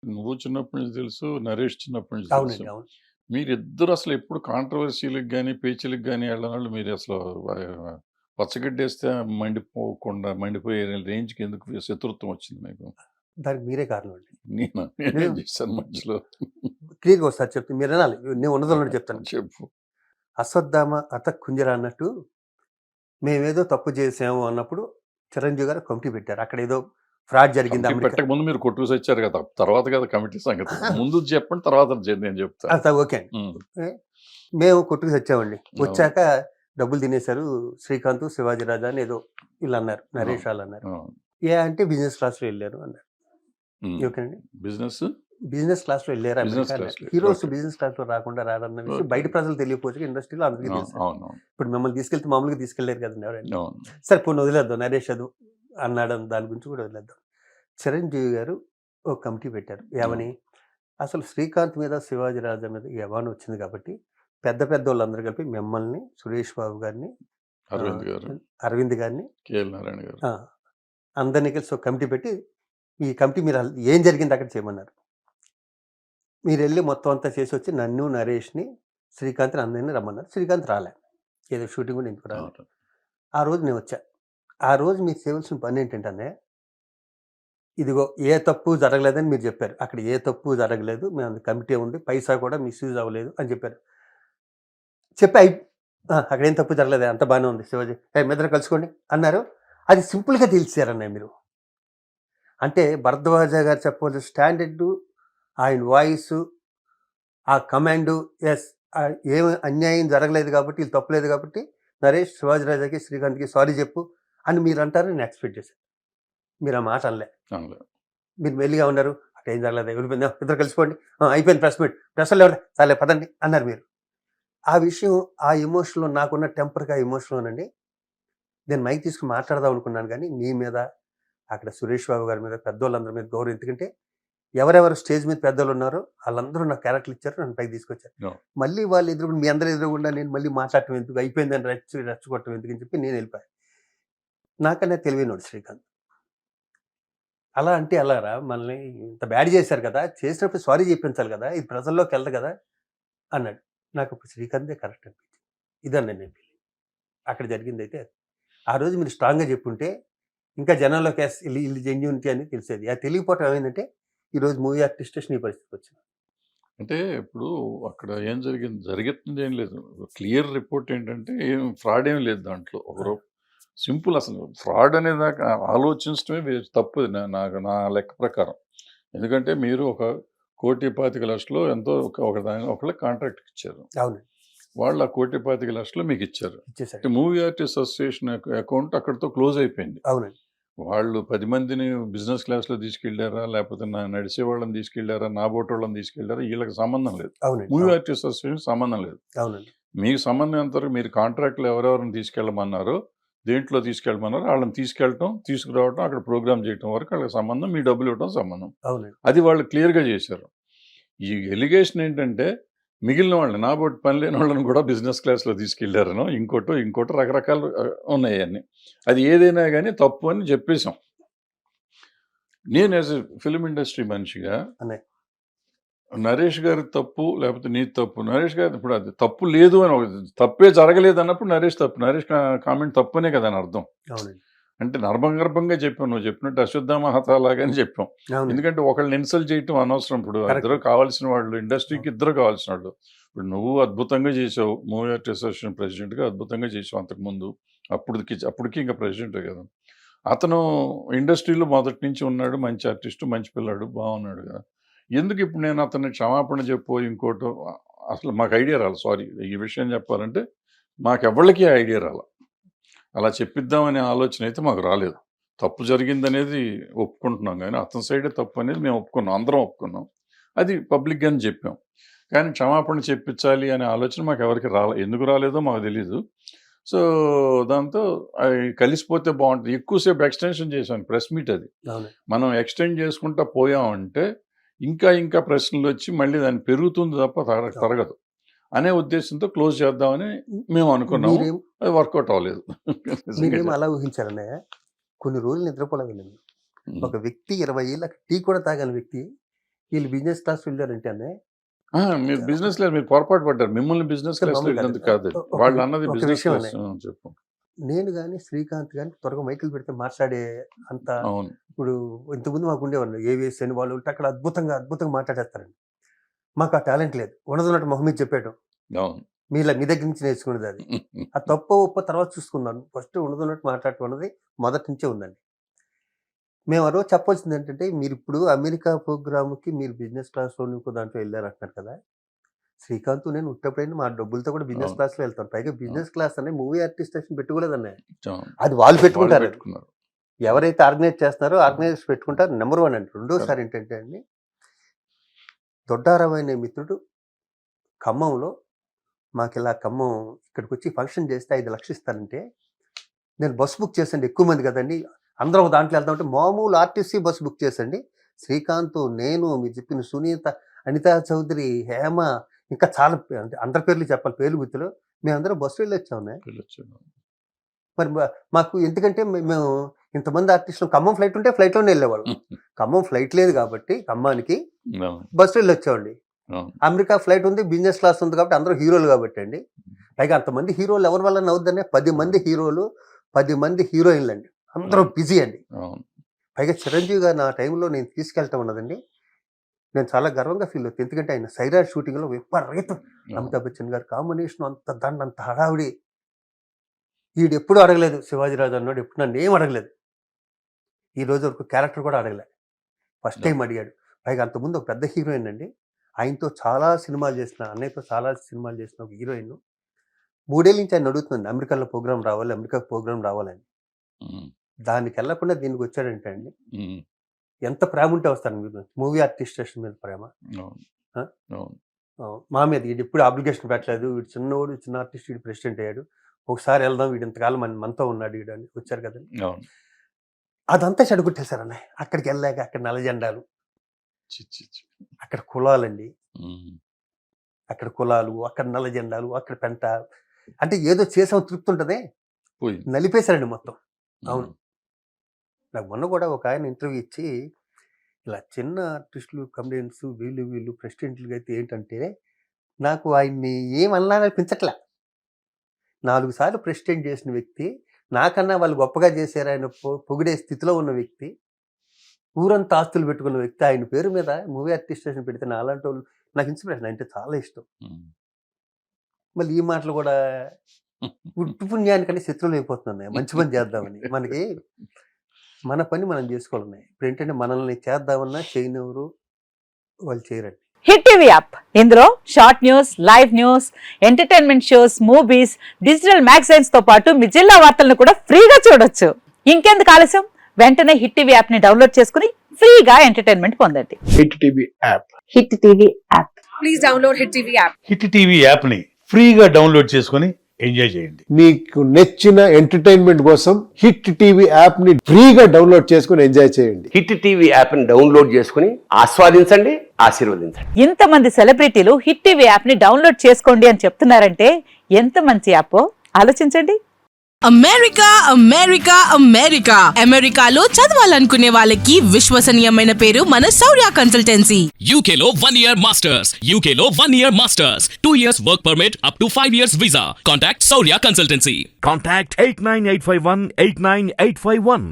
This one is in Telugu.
నువ్వు చిన్నప్పటి నుంచి తెలుసు. నరేష్ చిన్నప్పటి నుంచి తెలుసు. అవునండి. అవును. మీరిద్దరూ అసలు ఎప్పుడు కాంట్రోవర్సీ‌లకి గాని, పేచీలకి గాని ఎళ్ళనోళ్ళు మీరసలు పచ్చగడ్డేస్తే మండిపోయే రేంజ్‌కి ఎందుకు శత్రుత్వం వచ్చింది మీకు? దానికి మీరే కారణం అండి. నేనా? నేనేం నేను చేశాను మధ్యలో? క్లియర్‌గా ఒకసారి చెప్తే మీరు వినాలి. నేను ఉన్నదున్నట్టు చెప్తాను. చెప్పు. అశ్వత్థామ అథ కుంజర అన్నట్టు మేమేదో తప్పు చేసాము అన్నప్పుడు చిరంజీవి గారు కమిటీ పెట్టారు. అక్కడేదో ఫ్రాడ్ జరిగింది కమిటీ అమెరికా. పెట్టక ముందు మీరు కొట్టుకు సచ్చారు కదా! తర్వాత కదా కమిటీ సంగతి. ముందు చెప్పండి తర్వాత నేను చెప్తా. అంతా ఓకే అండి. హ్మ్. ఏ, మేము కొట్టుకు సచ్చామండి. అవును. వచ్చాక డబ్బులు తినేశారు. శ్రీకాంత్, శివాజీ రాజా అని ఏదో వీళ్ళు అన్నారు. నరేష్ వాళ్ళు అన్నారు. అవును. అంటే బిజినెస్ క్లాస్‌లో వెళ్ళారు అన్నారు. హ్మ్. ఓకేనండి. బిజినెస్ బిజినెస్ క్లాస్‌లో వెళ్ళారు బిజినెస్ అమెరికా అన్నారు. క్లాస్‌లో. Heroes okay. బిజినెస్ క్లాస్‌లో రాకుండా రారన్న విషయం ఓకే. బయట ప్రజలు తెలియకపోవచ్చు ఇండస్ట్రీలో అందరికీ అవును. తెలుసు. అవునవును. ఇప్పుడు మిమ్మల్ని తీసుకెళ్తే మామూలుగా తీసుకెళ్లారు కదండీ ఎవరైనా. అవును. సరే పోనీ వదిలేద్దాం. నరేష్ అది అన్నాడు దాని గురించి కూడా వదిలేద్దాం. చిరంజీవి గారు ఒక కమిటీ పెట్టారు. ఏమని? అసలు శ్రీకాంత్ మీద, శివాజీ రాజా మీద ఈ అవార్డ్ వచ్చింది కాబట్టి పెద్ద పెద్దోళ్ళందరూ కలిపి మిమ్మల్ని, సురేష్ బాబు గారిని, అరవింద్ గారు, అరవింద్ గారిని, కేఎల్ నారాయణ గారు. ఆ! అందరిని కలిసి ఒక కమిటీ పెట్టి ఈ కమిటీ మీరు ఏం జరిగింది అక్కడ చేయమన్నారు. మీరెళ్ళి మొత్తం అంతా చేసొచ్చి నన్ను, నరేష్‌ని, శ్రీకాంత్‌ని అందరిని రమ్మన్నారు. శ్రీకాంత్ రాలే. ఏదో షూటింగ్ ఉండి ఎందుకు రాలే. అవును. ఆ రోజు నేనొచ్చా. ఆ రోజు మీరు చేయవలసిన పనేంటంటే ఇదిగో ఏ తప్పు జరగలేదని మీరు చెప్పారు. అక్కడ ఏ తప్పు జరగలేదు. మేము కమిటీ ఉంది. పైసా కూడా మిస్‌యూజ్ అవ్వలేదు అని చెప్పారు. చెప్పి అక్కడేం తప్పు జరగలేదే అంతా బానే ఉంది శివాజీ. మీరిద్దరు కలుసుకోండి అన్నారు. అది సింపుల్‌గా తేల్చేసారన్నయ్య మీరు. అంటే భరద్వాజ గారు చెప్పవలసిన స్టాండర్డు, ఆయన వాయిసు, ఆ కమాండు యెస్. ఏమి అన్యాయం జరగలేదు కాబట్టి, వీళ్ళు తప్పులేదు కాబట్టి నరేష్, శివాజీరాజాకి, శ్రీకాంత్‌కి సారీ చెప్పు అని మీరంటారని నేను ఎక్స్‌పెక్ట్ చేశాను. మీరు ఆ మాట అనలే. అనలే. మీరు మెల్లిగా ఉన్నారు. అటేం జరగలేదు. వెళ్ళిపోయిందా ఇద్దరు కలిసిపోండి. అయిపోయింది ప్రెస్ మీట్. ప్రెసోళ్ళు ఎవరు? సర్లే పదండి అన్నారు మీరు. ఆ విషయం ఆ ఎమోషన్‌లో నాకున్న టెంపర్‌కి ఆ ఎమోషన్‌లోనండి నేను మైక్ తీసుకొని మాట్లాడదాం అనుకున్నాను గానీ, మీ మీద, అక్కడ సురేష్ బాబు గారి మీద, పెద్దోళ్ళందరి మీద గౌరవం. ఎందుకంటే ఎవరెవరు స్టేజ్ మీద పెద్దోళ్ళున్నారో ఆళ్ళందరూ నాకు క్యారెక్టర్‌లు ఇచ్చారు. నన్ను పైకి తీసుకొచ్చారు. అవును. మళ్ళీ వాళ్ళు ఎదురుగుండా మీ అందరి ఎదురుగుండా నేను మళ్ళీ మాట్లాడటం ఎందుకు? అయిపోయిందని రెచ్చగొట్టడం ఎందుకని చెప్పి నేను ఎళ్ళిపోయా. నాకన్నా తెలివైనోడు శ్రీకాంత్. అలా అంటే ఎలారా? మనల్ని ఇంత బ్యాడ్ చేశారు కదా! చేసినప్పుడు సారీ చెప్పించాలి కదా! ఇది ప్రజల్లోకెళ్ళదు కదా! అన్నాడు. నాకప్పుడు శ్రీకాంతే కరెక్ట్ అనిపించింది. ఇదన్నా నేను ఫీలింగ్. అక్కడ జరిగిందైతే అది. ఆ రోజు మీరు స్ట్రాంగ్‌గా చెప్పుంటే ఇంకా జనాల్లోకి ఈళ్ళు జెన్యూనిటీ అని తెలిసేది. అది తెలియకపోవటం ఏమైందంటే ఈరోజు మూవీ ఆర్టిస్టేషన్ ఈ పరిస్థితికొచ్చింది. అంటే ఇప్పుడు అక్కడ ఏం జరిగింది? జరుగుతుందేం లేదు. క్లియర్ రిపోర్ట్ ఏంటంటే ఫ్రాడ్ ఏమి లేదు దాంట్లో. సింపుల్ అసలు ఫ్రాడ్ అనేదాకా ఆలోచించడమే తప్పు నా లెక్క ప్రకారం. ఎందుకంటే మీరు ఒక 1,25,00,000 ఎంతో ఒకళ్ళకి కాంట్రాక్ట్ ఇచ్చారు. అవునండి. వాళ్ళు ఆ 1,25,00,000 మీకిచ్చారు. ఇచ్చేసాడు. అంటే మూవీ ఆర్టిస్ట్ అసోసియేషన్ అకౌంట్ అక్కడితో క్లోజ్ అయిపోయింది. అవునండి. వాళ్ళు 10 మందిని బిజినెస్ క్లాస్‌లో తీసుకెళ్లారా? లేపోతే నడిసే వాళ్ళని తీసుకెళ్లారా? నాబోటోళ్ళని తీసుకెళ్లారా? ఈళ్ళకి సంబంధం లేదు. అవునండి. మూవీ అవును. ఆర్టిస్ట్ అసోసియేషన్‌కి సంబంధం లేదు. అవునండి. మీకు సంబంధం ఎంతవరకు మీరు కాంట్రాక్ట్‌లో ఎవరెవరిని తీసుకెళ్ళమన్నారో, దేంట్లో తీసుకెళ్ళమన్నారో ఆళ్ళని తీసుకెళ్ళటం, తీసుకురావటం, అక్కడ ప్రోగ్రామ్ చేయటం వరకు ఆళ్ళకి సంబంధం. మీ డబ్బులు ఇవ్వటం సంబంధం. అవునండి. అది వాళ్ళు క్లియర్‌గా చేశారు. ఈ ఎలిగేషన్ ఏంటంటే మిగిలిన వాళ్ళని నాబోటి పని లేని వాళ్ళని కూడా బిజినెస్ క్లాస్‌లో తీసుకెళ్లారనో, ఇంకోటో రకరకాలు ఉన్నాయి అన్నీ. అది ఏదైనా గాని తప్పు అని చెప్పేసాం. నేను యాస్ ఎ ఫిల్మ్ ఇండస్ట్రీ మనిషిగా అన్నయ్య. నరేష్ గారి తప్పు లేకపోతే నీది తప్పు. నరేష్ గారి ఇప్పుడు అది తప్పు లేదు అని తప్పే జరగలేదన్నప్పుడు నరేష్ తప్పు. నరేష్ కామెంట్ తప్పనే కదా అని అర్థం. అవునండి. అంటే నర్మగర్భంగా చెప్పాం. నువ్వు చెప్పినట్టు అశ్వత్థామ హతాలాగానే చెప్పాం. అవునండి. ఎందుకంటే ఒకళ్ళని ఇన్సల్ట్ చేయటం అనవసరం. ఇప్పుడు కరెక్ట్. ఇద్దరు కావాల్సిన వాళ్ళు, ఇండస్ట్రీకి ఇద్దరు కావాల్సిన వాళ్ళు. ఇప్పుడు నువ్వు అద్భుతంగా చేసావు. మూవీ ఆర్టిస్ట్ అసోసియేషన్ ప్రెసిడెంట్‌గా అద్భుతంగా చేసావు అంతకుముందు. అప్పటికి ఇంకా ప్రెసిడెంటే కదా! అతను ఇండస్ట్రీలో మొదటి నుంచి ఉన్నాడు. మంచి ఆర్టిస్టు, మంచి పిల్లాడు, బాగున్నాడు కదా! ఎందుకు ఇప్పుడు నేను అతన్ని క్షమాపణ చెప్పో, ఇంకోటో అసలు మాకు ఐడియా రాలే. సారీ ఈ విషయం చెప్పాలంటే మాకెవ్వళ్ళకి ఐడియా రాలే. అలా చెప్పిద్దామనే ఆలోచన అయితే మాకు రాలేదు. తప్పు జరిగిందనేది ఒప్పుకుంటున్నాం గానీ, అతని సైడే తప్పు అనేది మేము ఒప్పుకున్నాం. అందరం ఒప్పుకున్నాం. అది పబ్లిక్‌గానే చెప్పాం. కానీ క్షమాపణ చెప్పించాలి అనే ఆలోచన మాకెవరికీ రాలే. ఎందుకు రాలేదో మాకు తెలీదు. సో, దాంతో కలిసిపోతే బావుంటది. ఎక్కువ సేపు ఎక్స్‌టెన్షన్ చేశాను. ప్రెస్ మీట్ అది. అవునండి. మనం ఎక్స్‌టెండ్ చేసుకుంటా పోయామంటే, ఇంకా ప్రశ్నలొచ్చి మళ్ళీ దాన్ని పెరుగుతుంది తప్ప తరగదు. అనే ఉద్దేశంతో క్లోజ్ చేద్దామని మేము అనుకున్నాము. మీరేం అది వర్కౌట్ అవ్వలేదు. నిజంగా మీరేమో అలా కొన్ని రోజులు నిద్రపోలేదండి. హ్మ్. ఒక వ్యక్తి 20 ఏళ్ళకి టీ కూడా తాగని వ్యక్తి వీళ్ళు బిజినెస్ క్లాస్ వెళ్ళారంటేనే మీరు బిజినెస్ క్లాస్ మీరు పొరపాటు పడ్డారు. మిమ్మల్ని బిజినెస్ క్లాస్ మామూలు వెళ్ళినందుకు కాదు. కాదు, ఒక- వాళ్ళు అన్నది ఒక బిజినెస్ విషయం క్లాస్. చెప్పు. నేను కానీ శ్రీకాంత్ కానీ త్వరగా మైకులు పెడితే మాట్లాడే అంత అవును, ఇప్పుడు ఇంతకుముందు మాకు ఉండేవాళ్ళు ఏవిఎస్ అని వాళ్ళు ఉంటే అక్కడ అద్భుతంగా మాట్లాడేస్తారండి. మాకు ఆ టాలెంట్ లేదు. ఉన్నదన్నట్టు మొహమ్మద్ చెప్పాడు, అవును. మీ దగ్గర నుంచి నేర్చుకునేది అది. ఆ తప్ప ఒప్ప తర్వాత చూసుకుందాం, ఫస్ట్ ఉన్నదన్నట్టు మాట్లాడటం అన్నది మొదటి నుంచే ఉందండి. మేము ఆ రోజు చెప్పాల్సింది ఏంటంటే, మీరు ఇప్పుడు అమెరికా ప్రోగ్రామ్కి మీరు బిజినెస్ క్లాస్లో ఇంకో దాంట్లో వెళ్ళారంటున్నారు కదా. శ్రీకాంత్ నేను ఉట్టప్పుడైనా మా డబ్బులతో కూడా బిజినెస్ అవును. క్లాస్లో వెళ్తాను. పైగా బిజినెస్ క్లాస్ అనే మూవీ ఆర్టిస్టేషన్ పెట్టుకోలేదన్నయ్య, అవును. అది వాళ్ళు వాళ్ళు పెట్టుకుంటారు. పెట్టుకున్నారు. ఎవరైతే ఆర్గనైజ్ చేస్తున్నారో ఆర్గనైజర్స్ పెట్టుకుంటారు. నెంబర్ 1 అండి. రెండోసారి ఏంటంటే అండి, దొడ్డారావు అనే మిత్రుడు ఖమ్మంలో మాకు ఇలా ఖమ్మం ఇక్కడికి వచ్చి ఫంక్షన్ చేస్తే 5 లక్షలు ఇస్తానంటే, నేను బస్ బుక్ చేసండి, ఎక్కువ మంది కదండి అందరం ఒక దాంట్లో వెళ్తామంటే మామూలు ఆర్టీసీ బస్ బుక్ చేసండి. శ్రీకాంత్, నేను, మీరు చెప్పిన సునీత, అనితా చౌదరి, హేమ, ఇంకా చాలా అంటే అందరి పేర్లు చెప్పాలి, పేర్లు గుర్తులు. మేమందరం బస్సు వెళ్ళి వచ్చాము. వెళ్ళొచ్చాను. మరి మాకు ఎందుకంటే మేము ఇంతమంది ఆర్టిస్టులు ఖమ్మం ఫ్లైట్ ఉంటే ఫ్లైట్లోనే వెళ్ళేవాళ్ళం. ఖమ్మం ఫ్లైట్ లేదు కాబట్టి ఖమ్మానికి అవును, బస్సు వెళ్ళి వచ్చామండి. అవును. అమెరికా ఫ్లైట్ ఉంది, బిజినెస్ క్లాస్ ఉంది కాబట్టి అందరూ హీరోలు కాబట్టి అండి. పైగా అంతమంది హీరోలు ఎవరి వల్ల అవుద్దనే 10 మంది హీరోలు, 10 మంది హీరోయిన్లు అండి, అందరూ బిజీ అండి. అవును. పైగా చిరంజీవి గారు నా టైంలో నేను తీసుకెళ్ళటం ఉన్నదండి, నేను చాలా గర్వంగా ఫీల్ అవుతాను. ఎందుకంటే ఆయన సైరా షూటింగ్లో విపరీతం అమితాబ్ బచ్చన్ గారు కాంబినేషన్, అంత దండ, అంత హడావిడి. వీడు ఎప్పుడు అడగలేదు, శివాజీరాజు అన్నాడు ఎప్పుడు నన్ను ఏం అడగలేదు. ఈ రోజు వరకు క్యారెక్టర్ కూడా అడగలే, ఫస్ట్ టైం అడిగాడు. పైగా అంతకుముందు ఒక పెద్ద హీరోయిన్ అండి, ఆయనతో చాలా సినిమాలు చేసిన, అన్నయ్యతో చాలా సినిమాలు చేసిన ఒక హీరోయిన్ 3 ఏళ్ళ నుంచి ఆయన అడుగుతుంది అమెరికాలో ప్రోగ్రామ్ రావాలి, అమెరికా ప్రోగ్రామ్ రావాలని. దానికి వెళ్ళకుండా దీనికి వచ్చాడంటే అండి, ఎంత ప్రేమ ఉంటే వస్తాను మీరు, మూవీ ఆర్టిస్టేషన్ మీద ప్రేమ, అవును, ఆ? అవును. మా మీద వీడు ఎప్పుడు అప్లికేషన్ పెట్టలేదు, వీడు చిన్నోడు, చిన్న ఆర్టిస్ట్, వీడు ప్రెసిడెంట్ అయ్యాడు, ఒకసారి వెళ్దాం, వీడు ఇంతకాలం మనతో ఉన్నాడు వీడు అని వచ్చారు కదండి. అవును. అదంతా చెడగొట్టేశారు అన్నయ్య. అక్కడికి వెళ్ళాక అక్కడ నల్ల జెండాలు, చి, చి, చి. అక్కడ కులాలండి, ఉమ్. అక్కడ కులాలు, అక్కడ నల్ల జెండాలు, అక్కడ పెంట, అంటే ఏదో చేసాం తృప్తి ఉంటుంది, పోయింది. నలిపేశారండి మొత్తం. అవును. ఉమ్. నాకు మొన్న కూడా ఒక ఆయన ఇంటర్వ్యూ ఇచ్చి, ఇలా చిన్న ఆర్టిస్టులు, కమెడియన్స్, వీళ్ళు ప్రెసిడెంట్లుగా అయితే ఏంటంటే, నాకు ఆయన్ని ఏమనాలనిపించట్లే. 4 సార్లు ప్రెసిడెంట్ చేసిన వ్యక్తి, నాకన్నా వాళ్ళు గొప్పగా చేశారు, ఆయన పొగిడే స్థితిలో ఉన్న వ్యక్తి, ఊరంతా ఆస్తులు పెట్టుకున్న వ్యక్తి, ఆయన పేరు మీద మూవీ ఆర్టిస్టేషన్ పెడితే నా అలాంటి వాళ్ళు, నాకు ఇన్స్పిరేషన్, అంటే చాలా ఇష్టం. ఉమ్. మళ్ళీ ఈ మాటలు కూడా ఉట్టు పుణ్యానికని శత్రువులు అయిపోతున్నాయి. మంచి పని చేద్దామని, మనకి మన పని మనం చేసుకోవాలన్నాయి. ఇప్పుడు ఏంటంటే మనల్ని చేద్దామన్నా చేయనివ్వరు, వాళ్ళు చేయరండి. హిట్ టీవీ యాప్, ఇందులో short news, live news, entertainment shows, movies, digital magazines తో పాటు మీ జిల్లా వార్తలను కూడా ఫ్రీగా చూడొచ్చు. ఇంకెందుకు ఆలస్యం, వెంటనే హిట్ టీవీ యాప్ ని డౌన్లోడ్ చేసుకుని ఫ్రీగా ఎంటర్టైన్మెంట్ పొందండి. Hit TV app. Hit TV app. Please download Hit TV app. Hit TV app ని ఫ్రీగా డౌన్లోడ్ చేసుకొని ఎంజాయ్ చేయండి. మీకు నచ్చిన ఎంటర్టైన్మెంట్ కోసం హిట్ టీవీ యాప్ ని ఫ్రీగా డౌన్లోడ్ చేసుకుని ఎంజాయ్ చేయండి. హిట్ టీవీ యాప్ ని డౌన్లోడ్ చేసుకుని ఆస్వాదించండి, ఆశీర్వదించండి. ఇంతమంది సెలబ్రిటీలు హిట్ టీవీ యాప్ ని డౌన్లోడ్ చేసుకోండి అని చెప్తున్నారంటే ఎంత మంచి యాప్ ఆలోచించండి. అమెరికా అమెరికా అమెరికా అమెరికాలో చదవాలనుకునే వాళ్ళకి విశ్వసనీయమైన పేరు మన శౌర్య కన్సల్టెన్సీ. UK లో 1 year masters. UK లో 1 year masters. 2 years work permit up to 5 years visa. Contact Saurya Consultancy. Contact 89851 89851.